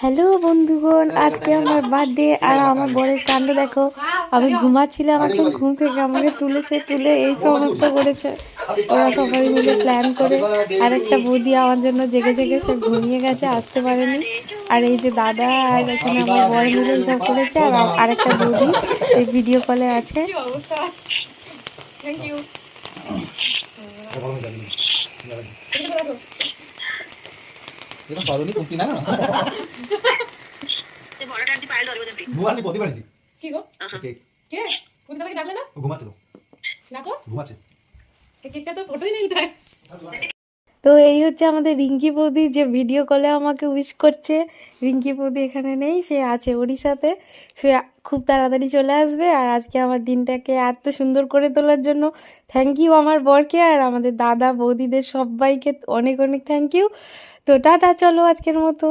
Hello বন্ধুগণ, আজকে আমার বার্থডে আর আমার বরের কাণ্ড দেখো। আমি ঘুমাচ্ছিলাম, এখন ঘুম থেকে আমাকে তুলে এই সমস্ত করেছে। ওরা সবাই মিলে প্ল্যান করে, আর একটা বৌদি আমার জন্য জেগে জেগে সে ঘুমিয়ে গেছে, আসতে পারেনি। আর এই যে দাদা আর এখানে আমার বর মিলে এইসব করেছে, আর আরেকটা বৌদি এই ভিডিও কলে আছে। তো এই হচ্ছে আমাদের রিঙ্কি বৌদি যে ভিডিও কলে আমাকে উইশ করছে। রিঙ্কি বৌদি এখানে নেই, সে আছে ওড়িশাতে। সে খুব তাড়াতাড়ি চলে আসবে। আর আজকে আমার দিনটাকে এত সুন্দর করে তোলার জন্য থ্যাংক ইউ আমার বরকে, আর আমাদের দাদা বৌদিদের সবাইকে অনেক অনেক থ্যাংক ইউ। তো টাটা, চলো আজকের মতো।